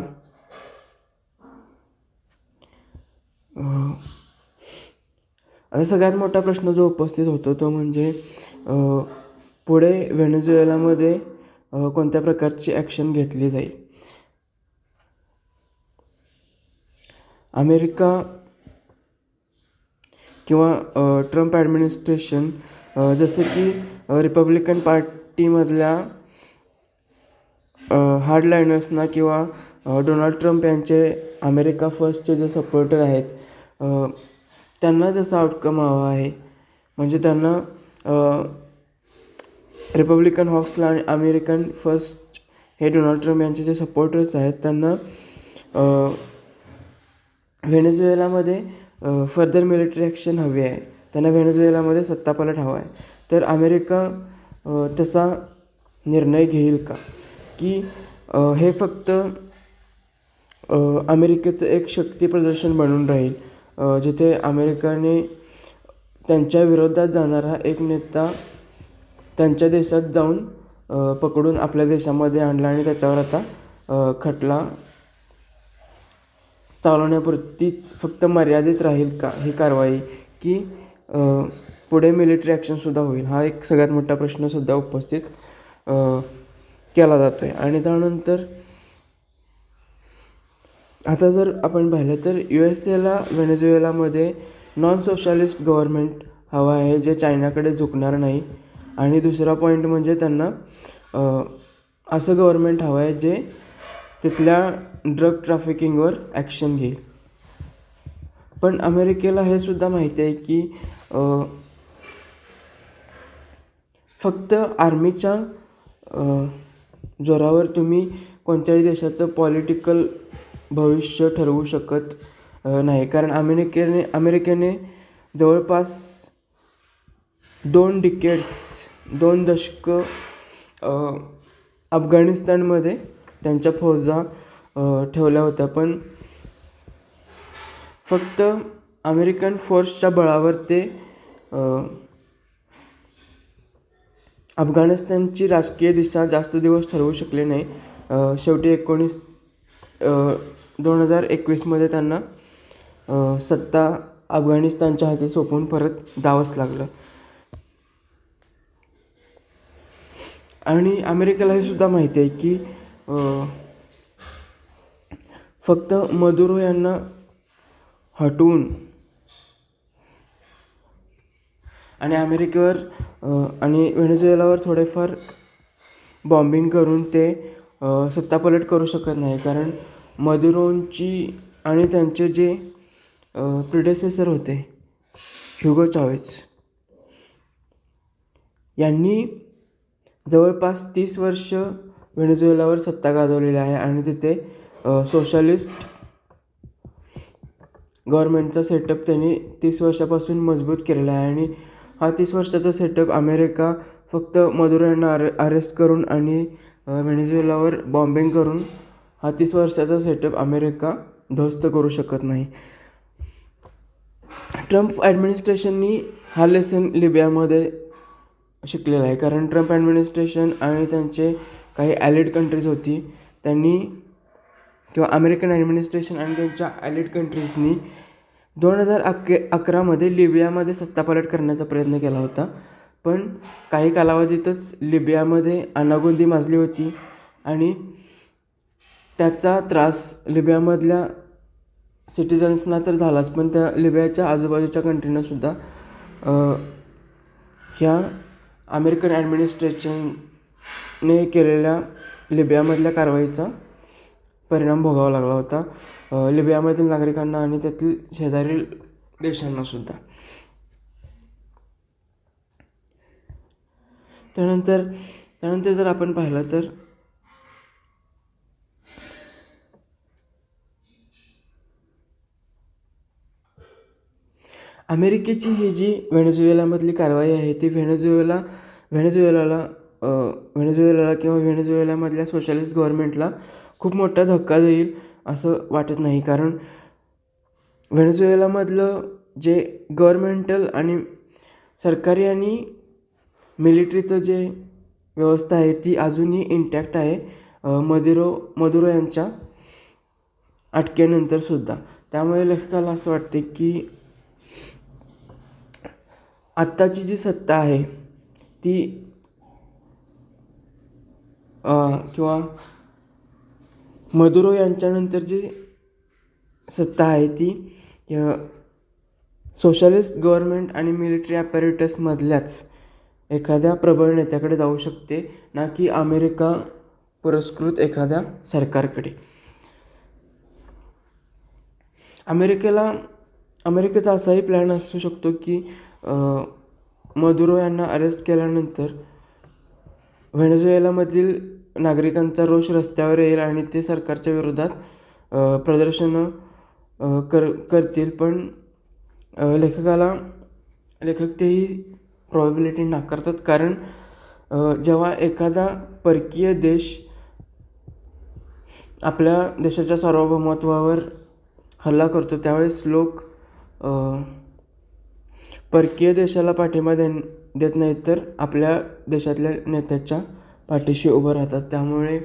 आता सगळ्यात मोठा प्रश्न जो उपस्थित होतो तो म्हणजे पुढे व्हेनेझुएलामध्ये कोणत्या प्रकारची ॲक्शन घेतली जाईल. अमेरिका किंवा ट्रम्प ॲडमिनिस्ट्रेशन जसं की रिपब्लिकन पार्टीमधल्या हार्डलायनर्सना किंवा डोनाल्ड ट्रम्प यांचे अमेरिका फर्स्टचे जे सपोर्टर आहेत त्यांना जसा आउटकम हवा आहे, म्हणजे त्यांना रिपब्लिकन हॉक्सला आणि अमेरिकन फर्स्ट हे डोनाल्ड ट्रम्प यांचे जे सपोर्टर्स आहेत त्यांना व्हेनेझुएलामध्ये फर्दर मिलिटरी ॲक्शन हवी आहे, त्यांना व्हेनेझुएलामध्ये सत्तापालट हवा आहे. तर अमेरिका तसा निर्णय घेईल का, की हे फक्त अमेरिकेचं एक शक्ती प्रदर्शन बनून राहील, जिथे अमेरिकाने त्यांच्या विरोधात जाणारा एक नेता त्यांच्या देशात जाऊन पकडून आपल्या देशामध्ये आणला आणि त्याच्यावर आता खटला चालवण्यापुरतीच फक्त मर्यादित राहील का ही कारवाई, की पुढे मिलिटरी ॲक्शनसुद्धा होईल, हा एक सगळ्यात मोठा प्रश्नसुद्धा उपस्थित केला जातो आहे. आणि त्यानंतर आता जर आपण पाहिलं तर USAला व्हेनेझुएलामध्ये नॉन सोशलिस्ट गव्हर्मेंट हवं आहे, जे चायनाकडे झुकणार नाही. आणि दुसरा पॉईंट म्हणजे त्यांना असं गव्हर्मेंट हवं आहे जे तिथल्या ड्रग ट्रॅफिकिंगवर ॲक्शन घेईल. पण अमेरिकेला हे सुद्धा माहिती आहे की फक्त आर्मीच्या जोरावर तुम्ही कोणत्याही देशाचं पॉलिटिकल भविष्य ठरवू शकत नाही. कारण अमेरिकेने जवळपास 2 दशकं अफगाणिस्तानमध्ये त्यांच्या फौजा ठेवल्या होत्या, पण फक्त अमेरिकन फोर्सच्या बळावर ते अफगाणिस्तानची राजकीय दिशा जास्त दिवस ठरवू शकले नाही. शेवटी 2021मध्ये त्यांना सत्ता अफगाणिस्तानच्या हाती सोपवून परत जावंच लागलं. आणि अमेरिकेला हे सुद्धा माहिती आहे की फक्त मदुरो यांना हटवून आणि अमेरिकेवर आणि व्हेनेझुएलावर थोडेफार बॉम्बिंग करून ते सत्तापालट करू शकत नाही. कारण मदुरोंची आणि त्यांचे जे प्रिडेसेसर होते ह्युगो चावेज यांनी जवळपास 30 वर्ष व्हेनेझुएलावर सत्ता गाजवलेली आहे आणि तिथे सोशलिस्ट गव्हर्मेंटचा सेटअप त्यांनी 30 वर्षापासून मजबूत केलेला आहे. आणि हा 30 वर्षाचा सेटअप अमेरिका फक्त मदुरो यांना अरेस्ट करून आणि व्हेनेझुएलावर बॉम्बिंग करून हा 30 वर्षाचा सेटअप अमेरिका ध्वस्त करू शकत नाही. ट्रम्प ॲडमिनिस्ट्रेशननी हा लेसन लिबियामध्ये शिकलेला आहे, कारण ट्रम्प ॲडमिनिस्ट्रेशन आणि त्यांचे काही ॲलिड कंट्रीज होती त्यांनी किंवा अमेरिकन ॲडमिनिस्ट्रेशन आणि त्यांच्या ॲलिड कंट्रीजनी 2011मध्ये लिबियामध्ये सत्तापालट करण्याचा प्रयत्न केला होता. पण काही कालावधीतच लिबियामध्ये अनागोंदी माजली होती आणि त्याचा त्रास लिबियामधल्या सिटिझन्सना तर झालाच, पण त्या लिबियाच्या आजूबाजूच्या कंट्रींनासुद्धा ह्या अमेरिकन ॲडमिनिस्ट्रेशनने केलेल्या लिबियामधल्या कारवाईचा परिणाम भोगावा लागला होता लिबियामधील नागरिकांना आणि त्यातील शेजारील देशांनासुद्धा. त्यानंतर जर आपण पाहिलं तर अमेरिकेची ही जी व्हेनेझुएलामधली कारवाई आहे ती व्हेनेझुएलाला किंवा व्हेनेझुएलामधल्या सोशलिस्ट गव्हर्नमेंटला खूप मोठा धक्का देईल असं वाटत नाही, कारण व्हेनेझुएलामधलं जे गव्हर्मेंटल आणि सरकारी आणि मिलिटरीचं जे व्यवस्था आहे ती अजूनही इंटॅक्ट आहे मदुरो यांच्या अटकेनंतरसुद्धा. त्यामुळे लेखकाला असं वाटते की आत्ताची जी सत्ता आहे ती किंवा मदुरो यांच्यानंतर जी सत्ता आहे ती सोशलिस्ट गव्हर्नमेंट आणि मिलिटरी ॲपॅरेटसमधल्याच एखाद्या प्रबळ नेत्याकडे जाऊ शकते, ना की अमेरिका पुरस्कृत एखाद्या सरकारकडे. अमेरिकेचा असाही प्लॅन असू शकतो की मदुरो यांना अरेस्ट केल्यानंतर व्हेनेझुएलामधील नागरिकांचा रोष रस्त्यावर येईल आणि ते सरकारच्या विरोधात प्रदर्शनं करतील. पण लेखक तेही प्रॉबिलिटी नाकारतात, कारण जेव्हा एखादा परकीय देश आपल्या देशाच्या सार्वभौमत्वावर हल्ला करतो त्यावेळेस लोक परकीय देशाला पाठिंबा देत नाहीत तर आपल्या देशातल्या नेत्याच्या पाठीशी उभं राहतात. त्यामुळे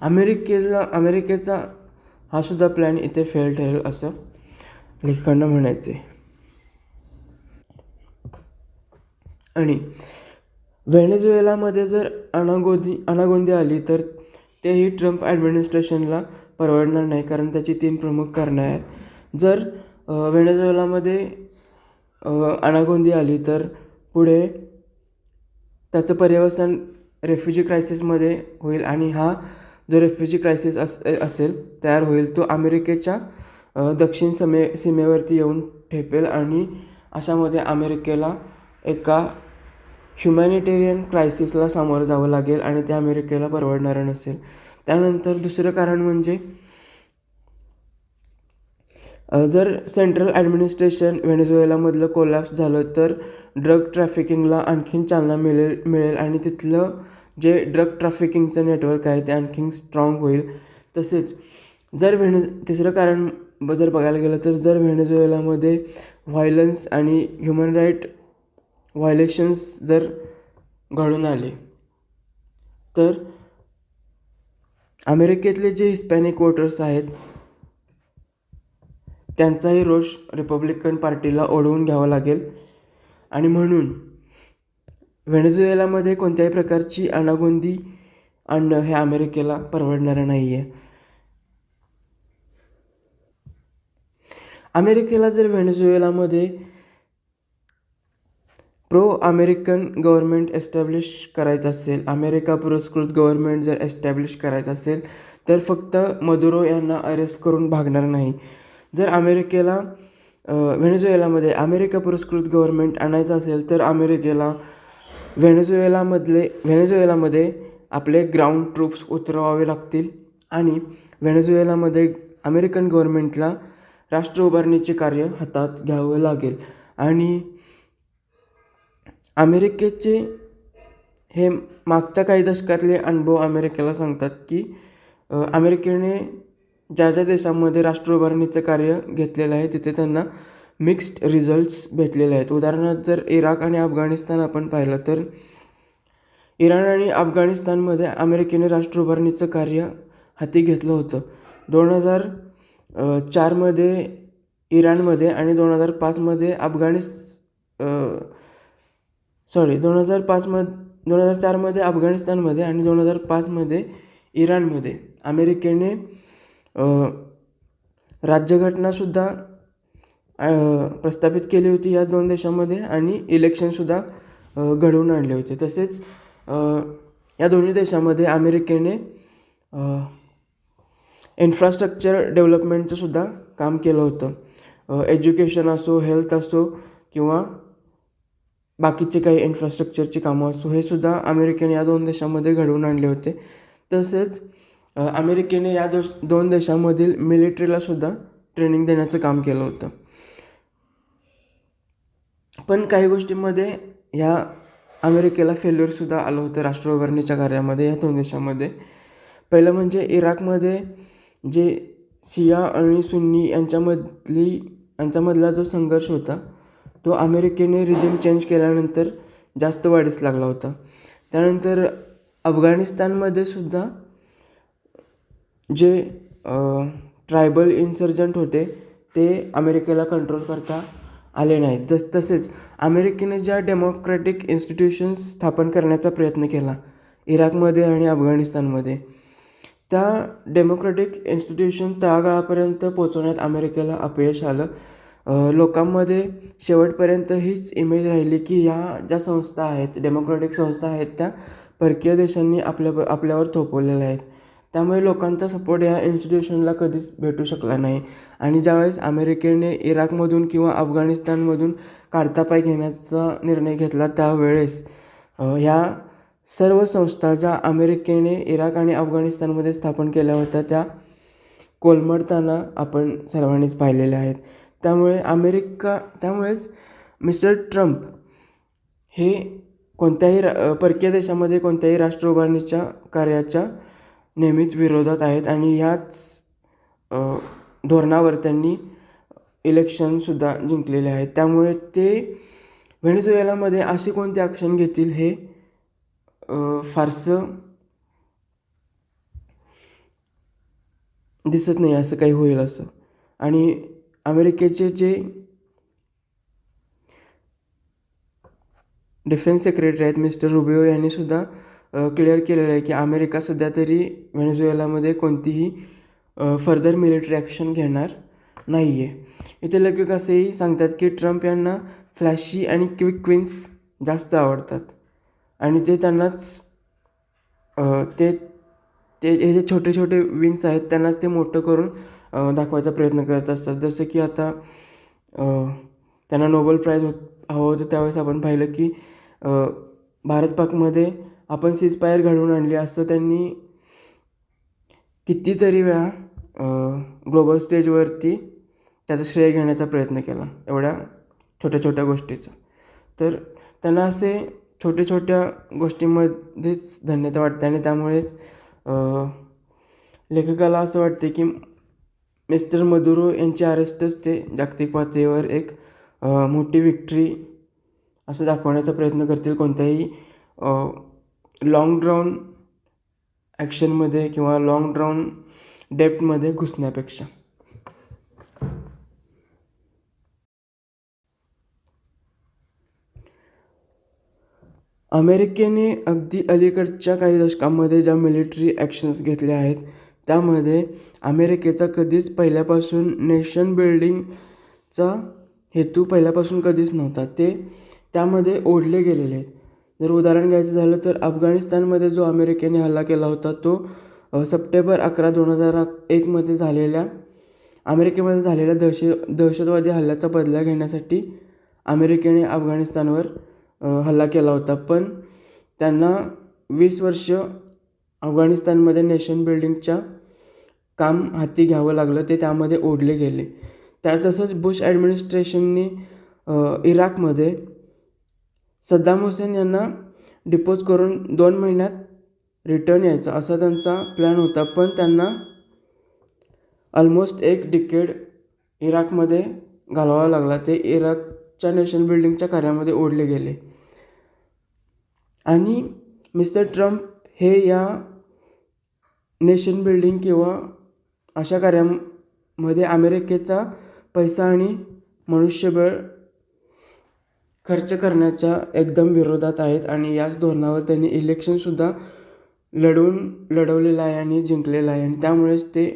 अमेरिकेचा हा सुद्धा प्लॅन इथे फेल ठरेल असं लेखकांना म्हणायचं आहे. आणि व्हेनेझुएलामध्ये जर अनागोंदी आली तर तेही ट्रम्प ॲडमिनिस्ट्रेशनला परवडणार नाही, कारण त्याची 3 प्रमुख कारणं आहेत. जर व्हेनेझुएलामध्ये अनागोंदी आली तर पुढे त्याचं पर्यवसान रेफ्युजी क्रायसिसमध्ये होईल आणि हा जो रेफ्युजी क्रायसिस असेल तयार होईल तो अमेरिकेच्या दक्षिण सीमेवरती येऊन ठेपेल आणि अशामध्ये अमेरिकेला एका ह्युमॅनिटेरियन क्रायसिसला सामोरं जावं लागेल आणि ते अमेरिकेला परवडणारं नसेल. त्यानंतर दुसरं कारण म्हणजे जर सेंट्रल ॲडमिनिस्ट्रेशन व्हेनेझुएलामधलं कोलॅप्स झालं तर ड्रग ट्रॅफिकिंगला आणखीन चालना मिळेल आणि तिथलं जे ड्रग ट्रॅफिकिंगचं नेटवर्क आहे ते आणखीन स्ट्रॉंग होईल. तसेच जर तिसरं कारण जर बघायला गेलं तर जर व्हेनेझुएलामध्ये व्हायलन्स आणि ह्युमन राईट व्हायलेशन्स जर घडून आले तर अमेरिकेतले जे हिस्पॅनिक वोटर्स आहेत त्यांचाही रोष रिपब्लिकन पार्टीला ओढवून घ्यावा लागेल आणि म्हणून व्हेनेझुएलामध्ये कोणत्याही प्रकारची अनागोंदी आणणं हे अमेरिकेला परवडणारं नाही आहे. अमेरिकेला जर व्हेनेझुएलामध्ये प्रो अमेरिकन गव्हर्नमेंट एस्टॅब्लिश करायचं असेल, अमेरिका पुरस्कृत गव्हर्नमेंट जर एस्टॅब्लिश करायचं असेल तर फक्त मदुरो यांना अरेस्ट करून भागणार नाही. जर अमेरिकेला व्हेनेझुएलामध्ये अमेरिका पुरस्कृत गव्हर्नमेंट आणायचं असेल तर अमेरिकेला व्हेनेझुएलामध्ये आपले ग्राउंड ट्रूप्स उतरवावे लागतील आणि व्हेनेझुएलामध्ये अमेरिकन गव्हर्नमेंटला राष्ट्र उभारणीचे कार्य हातात घ्यावं लागेल. आणि अमेरिकेचे हे मागच्या काही दशकातले अनुभव अमेरिकेला सांगतात की अमेरिकेने ज्या ज्या देशांमध्ये राष्ट्र उभारणीचं कार्य घेतलेलं आहे तिथे त्यांना मिक्स्ड रिझल्ट्स भेटलेले आहेत. उदाहरणार्थ जर इराक आणि अफगाणिस्तान आपण पाहिलं तर इराण आणि अफगाणिस्तानमध्ये अमेरिकेने राष्ट्र उभारणीचं कार्य हाती घेतलं होतं. 2004मध्ये इराणमध्ये आणि 2005मध्ये 2004मध्ये अफगाणिस्तानमध्ये आणि 2005मध्ये इराणमध्ये अमेरिकेने राज्यघटनासुद्धा प्रस्थापित केली होती या दोन देशांमध्ये आणि इलेक्शनसुद्धा घडवून आणले होते. तसेच या दोन्ही देशांमध्ये अमेरिकेने इन्फ्रास्ट्रक्चर डेव्हलपमेंटचं सुद्धा काम केलं होतं. एज्युकेशन असो, हेल्थ असो किंवा बाकीचे काही इन्फ्रास्ट्रक्चरची कामं असो, हे सुद्धा अमेरिकेने या दोन देशांमध्ये घडवून आणले होते. तसेच अमेरिकेने या दोन देशांमधील मिलिटरीलासुद्धा ट्रेनिंग देण्याचं काम केलं होतं. पण काही गोष्टींमध्ये ह्या अमेरिकेला फेल्युअरसुद्धा आलं होतं राष्ट्र उभारणीच्या कार्यामध्ये या दोन देशांमध्ये. पहिलं म्हणजे इराकमध्ये जे शिया आणि सुन्नी यांच्यामधला जो संघर्ष होता तो अमेरिकेने रिजिम चेंज केल्यानंतर जास्त वाढीस लागला होता. त्यानंतर अफगाणिस्तानमध्ये सुद्धा जे ट्रायबल इन्सर्जंट होते ते अमेरिकेला कंट्रोल करता आले नाहीत. तसेच अमेरिकेने ज्या डेमोक्रॅटिक इन्स्टिट्यूशन्स स्थापन करण्याचा प्रयत्न केला इराकमध्ये आणि अफगाणिस्तानमध्ये, त्या डेमोक्रॅटिक इन्स्टिट्यूशन तळागाळापर्यंत पोचवण्यात अमेरिकेला अपयश आलं. लोकांमध्ये शेवटपर्यंत हीच इमेज राहिली की ह्या ज्या संस्था आहेत, डेमोक्रॅटिक संस्था आहेत, त्या परकीय देशांनी आपल्यावर थोपवलेल्या आहेत. त्यामुळे लोकांचा सपोर्ट या इन्स्टिट्यूशनला कधीच भेटू शकला नाही. आणि ज्यावेळेस अमेरिकेने इराकमधून किंवा अफगाणिस्तानमधून काढता पाय घेण्याचा निर्णय घेतला त्यावेळेस ह्या सर्व संस्था ज्या अमेरिकेने इराक आणि अफगाणिस्तानमध्ये स्थापन केल्या होत्या त्या कोलमडताना आपण सर्वांनीच पाहिलेल्या आहेत. त्यामुळेच मिस्टर ट्रम्प हे कोणत्याही परकीय देशामध्ये कोणत्याही राष्ट्र उभारणीच्या कार्याच्या नेहमीच विरोधात आहेत आणि ह्याच धोरणावर त्यांनी इलेक्शनसुद्धा जिंकलेले आहेत. त्यामुळे ते व्हेनेझुएलामध्ये अशी कोणती ॲक्शन घेतील हे फारसं दिसत नाही असं काही होईल असं. आणि अमेरिकेचे जे डिफेन्स सेक्रेटरी आहेत मिस्टर रुबियो यांनी सुद्धा क्लिअर केलेलं आहे की अमेरिका सध्या तरी व्हेनेझुएलामध्ये कोणतीही फर्दर मिलिटरी ॲक्शन घेणार नाही आहे. इथे लेखक असेही सांगतात की ट्रम्प यांना फ्लॅशी आणि क्विक विन्स जास्त आवडतात आणि ते त्यांनाच हे जे छोटे छोटे विन्स आहेत त्यांनाच ते मोठं करून दाखवायचा प्रयत्न करत असतात. जसं की आता त्यांना नोबेल प्राईज हवं होतं त्यावेळेस आपण पाहिलं की भारत पाकमध्ये आपण सीजफायर घडवून आणली असं त्यांनी कितीतरी वेळा ग्लोबल स्टेजवरती त्याचं श्रेय घेण्याचा प्रयत्न केला एवढ्या छोट्या छोट्या गोष्टीचा. तर त्यांना असे छोट्या छोट्या गोष्टींमध्येच धन्यता वाटते आणि त्यामुळेच लेखकाला असं वाटते की मिस्टर मदुरो यांची अरेस्टच ते जागतिक पातळीवर एक मोठी विक्ट्री असं दाखवण्याचा प्रयत्न करतील कोणत्याही लाँग ड्राऊन ॲक्शनमध्ये किंवा लाँग ड्राऊन डेप्थमध्ये घुसण्यापेक्षा. अमेरिकेने अगदी अलीकडच्या काही दशकांमध्ये ज्या मिलिटरी ॲक्शन्स घेतल्या आहेत त्यामध्ये अमेरिकेचा कधीच पहिल्यापासून नेशन बिल्डिंगचा हेतू पहिल्यापासून कधीच नव्हता. ते त्यामध्ये ओढले गेलेले आहेत. जर उदाहरण घ्यायचं झालं तर अफगाणिस्तानमध्ये जो अमेरिकेने हल्ला केला होता तो सप्टेंबर 11, 2001मध्ये अमेरिकेमध्ये झालेल्या दहशतवादी हल्ल्याचा बदला घेण्यासाठी अमेरिकेने अफगाणिस्तानवर हल्ला केला होता. पण त्यांना 20 वर्ष अफगाणिस्तानमध्ये नेशन बिल्डिंगच्या काम हाती घ्यावं लागलं ते त्यामध्ये ओढले गेले. तसंच बुश ॲडमिनिस्ट्रेशनने इराकमध्ये सद्दाम हुसेन यांना डिपोज करून 2 महिन्यात रिटर्न यायचा असा त्यांचा प्लॅन होता, पण त्यांना ऑलमोस्ट 1 डिकेड इराकमध्ये घालवावा लागला. ते इराकच्या नेशन बिल्डिंगच्या कार्यामध्ये ओढले गेले. आणि मिस्टर ट्रम्प हे या नेशन बिल्डिंग किंवा अशा कार्यामध्ये अमेरिकेचा पैसा आणि मनुष्यबळ खर्च करण्याच्या एकदम विरोधात आहेत. आणि याच धोरणावर त्यांनी इलेक्शनसुद्धा लढवलेलं आहे आणि जिंकलेलं आहे. आणि त्यामुळेच ते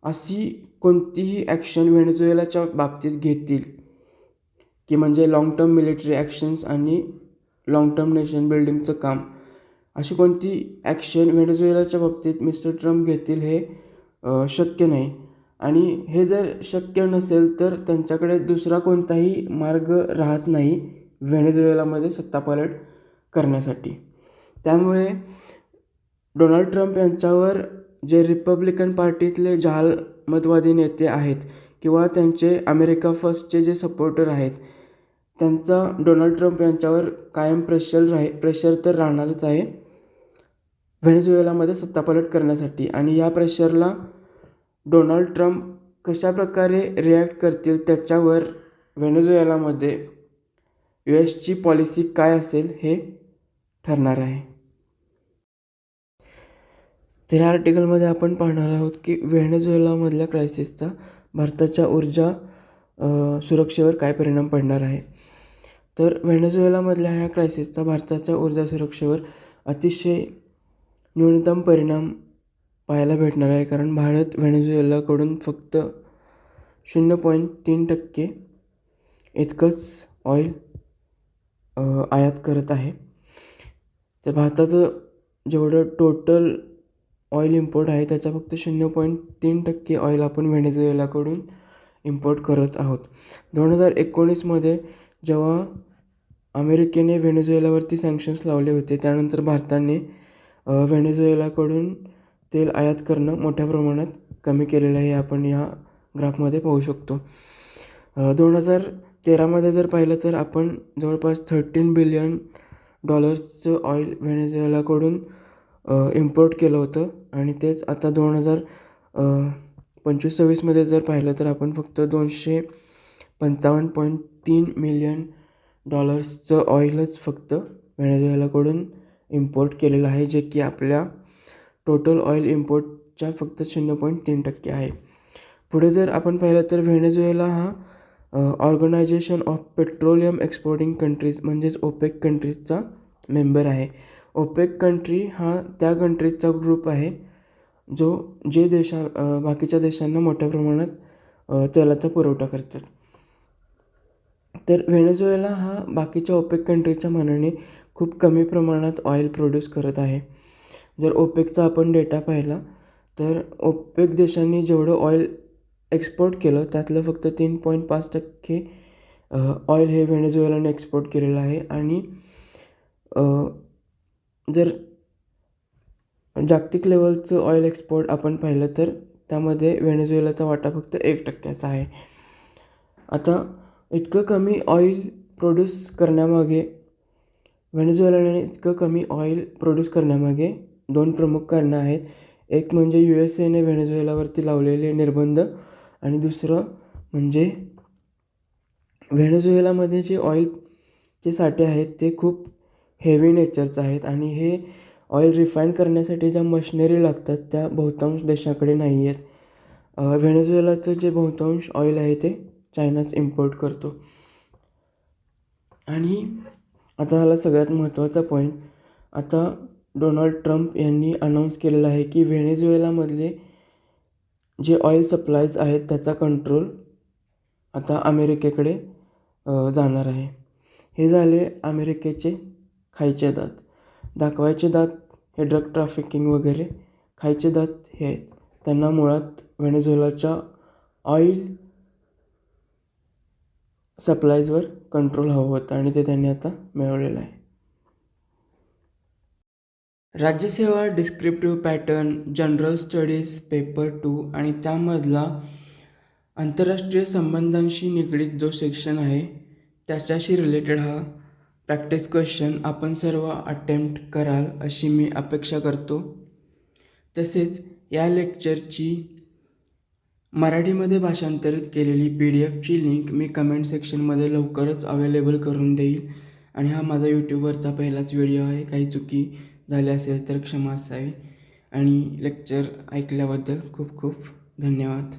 अशी कोणतीही ॲक्शन व्हेनेझुएलाच्या बाबतीत घेतील की म्हणजे लाँग टर्म मिलिटरी ॲक्शन्स आणि लाँग टर्म नेशन बिल्डिंगचं काम, अशी कोणती ॲक्शन व्हेनेझुएलाच्या बाबतीत मिस्टर ट्रम्प घेतील हे शक्य नाही. आणि हे जर शक्य नसेल तर त्यांच्याकडे दुसरा कोणताही मार्ग राहत नाही व्हेनेझुएलामध्ये सत्तापालट करण्यासाठी. त्यामुळे डोनाल्ड ट्रम्प यांच्यावर जे रिपब्लिकन पार्टीतले जहालमतवादी नेते आहेत किंवा त्यांचे अमेरिका फर्स्टचे जे सपोर्टर आहेत, त्यांचा डोनाल्ड ट्रम्प यांच्यावर कायम प्रेशर तर राहणारच आहे व्हेनेझुएलामध्ये सत्तापालट करण्यासाठी. आणि या प्रेशरला डोनाल्ड ट्रम्प कशाप्रकारे रिॲक्ट करतील त्याच्यावर व्हेनेझुएलामध्ये US पॉलिसी काय असेल हे ठरणार आहे. तर या आर्टिकलमध्ये आपण पाहणार आहोत की व्हेनेझुएलामधल्या क्रायसिसचा भारताच्या ऊर्जा सुरक्षेवर काय परिणाम पडणार आहे. तर व्हेनेझुएलामधल्या ह्या क्रायसिसचा भारताच्या ऊर्जा सुरक्षेवर अतिशय न्यूनतम परिणाम पाहायला भेटणार आहे, कारण भारत व्हेनेझुएलाकडून फक्त 0.3% इतकंच ऑइल आयात करत आहे. तर भारताचं जेवढं टोटल ऑइल इम्पोर्ट आहे त्याच्या फक्त 0.3% ऑइल आपण व्हेनेझुएलाकडून इम्पोर्ट करत आहोत. 2019मध्ये जेव्हा अमेरिकेने व्हेनेझुएलावरती सँक्शन्स लावले होते, त्यानंतर भारताने व्हेनेझुएलाकडून तेल आयात करणं मोठ्या प्रमाणात कमी केलेलं आहे, आपण या ग्राफमध्ये पाहू शकतो. 2013मध्ये जर पाहिलं तर आपण जवळपास $13 बिलियन ऑइल व्हेनेझुएलाकडून इम्पोर्ट केलं होतं. आणि तेच आता 2025-26मध्ये जर पाहिलं तर आपण फक्त $255.3 मिलियन ऑइलच फक्त व्हेनेझुएलाकडून इम्पोर्ट केलेलं आहे, जे की आपल्या टोटल ऑइल इम्पोर्टच्या फक्त 0.3% आहे. पुढे जर आपण पाहिलं तर व्हेनेझुएला हा organisation of petroleum exporting countries म्हणजेच OPEC कंट्रीजचा मेंबर आहे. OPEC कंट्री हा त्या कंट्रीजचा ग्रुप आहे जे बाकीच्या देशांना मोठ्या प्रमाणात तेलाचा पुरवठा करतात. तर व्हेनेझुएला हा बाकीच्या OPEC कंट्रीच्या मानाने खूप कमी प्रमाणात ऑइल प्रोड्यूस करत आहे. जर OPECचा आपण डेटा पाहिला तर OPEC देशांनी जेवढं ऑइल एक्सपोर्ट केलं त्यातलं फक्त 3.5% ऑइल हे व्हेनेझुएलाने एक्सपोर्ट केलेलं आहे. आणि जर जागतिक लेवलचं ऑइल एक्सपोर्ट आपण पाहिलं तर त्यामध्ये व्हेनेझुएलाचा वाटा फक्त 1%चा आहे. आता इतकं कमी ऑइल प्रोड्यूस करण्यामागे व्हेनेझुएलाने इतकं कमी ऑइल प्रोड्यूस करण्यामागे 2 प्रमुख कारणं आहेत. एक म्हणजे USAने व्हेनेझुएलावरती लावलेले निर्बंध आणि दुसरं म्हणजे व्हेनेझुएलामध्ये जे ऑइलचे साठे आहेत ते खूप हेवी नेचरचे आहेत आणि हे ऑइल रिफाईन करण्यासाठी ज्या मशिनरी लागतात त्या बहुतांश देशाकडे नाही आहेत. व्हेनेझुएलाचं जे बहुतांश ऑइल आहे ते चायनाच इम्पोर्ट करतो. आणि आता आला सगळ्यात महत्त्वाचा पॉईंट. आता डोनाल्ड ट्रम्प यांनी अनाऊन्स केलेलं आहे की व्हेनेझुएलामधले जे ऑइल सप्लायज आहेत त्याचा कंट्रोल आता अमेरिकेकडे जाणार आहे. हे झाले अमेरिकेचे खायचे दात. दाखवायचे दात हे ड्रग ट्रॅफिकिंग वगैरे, खायचे दात हे आहेत. त्यांना मुळात व्हेनेझुएलाच्या ऑइल सप्लायजवर कंट्रोल हवं होतं आणि ते त्यांनी आता मिळवलेलं आहे. Rajyaseva descriptive pattern, general studies paper 2 आणि त्यामधला आंतरराष्ट्रीय संबंधांशी निगडीत जो सेक्शन आहे त्याच्याशी रिलेटेड हा प्रॅक्टिस क्वेश्चन आपण सर्व अटेम्प्ट कराल अशी मी अपेक्षा करतो. तसेच या लेक्चरची मराठीमध्ये भाषांतरित केलेली PDF लिंक मी कमेंट सेक्शनमध्ये लवकरच अवेलेबल करून देईल. आणि हा माझा यूट्यूबवरचा पहिलाच व्हिडिओ आहे. काही चुकी झाली असेल तर क्षमा असावी. आणि लेक्चर ऐकल्याबद्दल खूप खूप धन्यवाद.